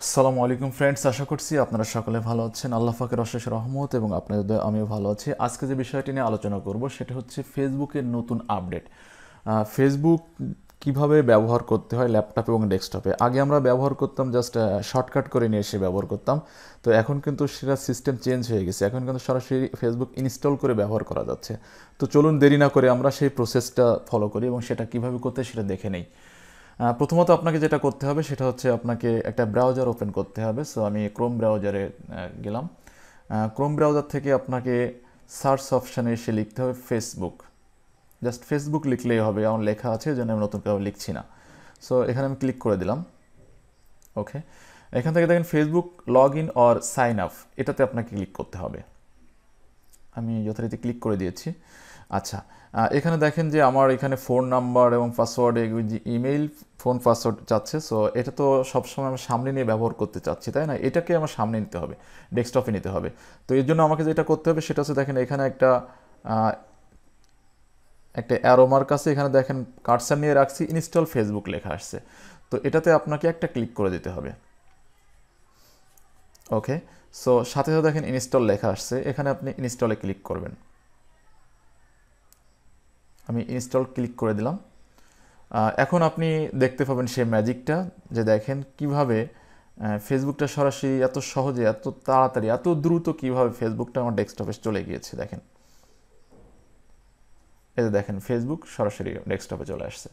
আসসালামু আলাইকুম ফ্রেন্ডস, আশা করছি আপনারা সকলে ভালো আছেন। আল্লাহ পাকের অশেষ রহমত এবং আপনাদের দয়ায় আমিও ভালো আছি। আজকে যে বিষয়টি নিয়ে আলোচনা করব সেটা হচ্ছে ফেসবুকের নতুন আপডেট। ফেসবুক কিভাবে ব্যবহার করতে হয় ল্যাপটপ এবং ডেস্কটপে। আগে আমরা ব্যবহার করতাম জাস্ট শর্টকাট করে নিয়ে এসে ব্যবহার করতাম। তো এখন কিন্তু সেটা সিস্টেম চেঞ্জ হয়ে গেছে, এখন কিন্তু সরাসরি ফেসবুক ইনস্টল করে ব্যবহার করা যাচ্ছে। তো চলুন দেরি না করে আমরা সেই প্রসেসটা ফলো করি এবং সেটা কিভাবে করতে সেটা দেখে নেই। প্রথমত আপনাকে যেটা করতে হবে সেটা হচ্ছে আপনাকে একটা ব্রাউজার ওপেন করতে হবে। সো আমি ক্রোম ব্রাউজারে গেলাম। ক্রোম ব্রাউজার থেকে আপনাকে সার্চ অপশানে এসে লিখতে হবে ফেসবুক। জাস্ট ফেসবুক লিখলেই হবে, আমার লেখা আছে যেন আমি নতুন করে লিখছি না। সো এখানে আমি ক্লিক করে দিলাম। ওকে, এখান থেকে দেখেন Facebook log in or sign up, এটাতে আপনাকে ক্লিক করতে হবে। আমি যথারীতি ক্লিক করে দিয়েছি। আচ্ছা, এখানে দেখেন যে আমার এখানে ফোন নাম্বার এবং পাসওয়ার্ড, ইমেইল, ফোন পাসওয়ার্ড চাচ্ছে। সো এটা তো সবসময় আমার সামনে নিয়ে ব্যবহার করতে চাচ্ছি, তাই না? এটাকে আমার সামনে নিতে হবে, ডেস্কটপে নিতে হবে। তো এর জন্য আমাকে যেটা করতে হবে সেটা হচ্ছে দেখেন এখানে একটা অ্যারো মার্ক আছে, এখানে দেখেন কার্সার নিয়ে রাখছি, ইনস্টল ফেসবুক লেখা আসছে। তো এটাতে আপনাকে একটা ক্লিক করে দিতে হবে। ওকে, সো সাথে সাথে দেখেন ইনস্টল লেখা আসছে, এখানে আপনি ইনস্টলে ক্লিক করবেন। আমি ইনস্টল ক্লিক করে দিলাম। এখন আপনি দেখতে পাবেন সেই ম্যাজিকটা, যে দেখেন কিভাবে ফেসবুকটা সরাসরি এত সহজে, এত তাড়াতাড়ি, এত দ্রুত কিভাবে ফেসবুকটা আমার ডেস্কটপে চলে গিয়েছে। দেখেন, এই যে দেখেন ফেসবুক সরাসরি ডেস্কটপে চলে আসছে।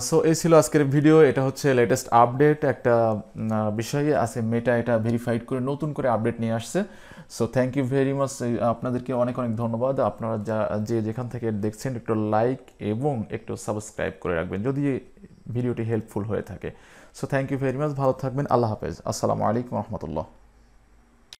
সো এই ছিল আজকের ভিডিও। এটা হচ্ছে লেটেস্ট আপডেট একটা বিষয়ে আছে, মেটা এটা ভেরিফাইড করে নতুন করে আপডেট নিয়ে আসছে। So thank you very much, আপনাদেরকে অনেক অনেক ধন্যবাদ। আপনারা যেখান থেকে দেখছেন একটু লাইক এবং একটু সাবস্ক্রাইব করে রাখবেন যদি ভিডিওটি হেল্পফুল হয়ে থাকে। So thank you very much, ভালো থাকবেন, আল্লাহ হাফেজ, আসসালামু আলাইকুম রহমতুল্লাহ।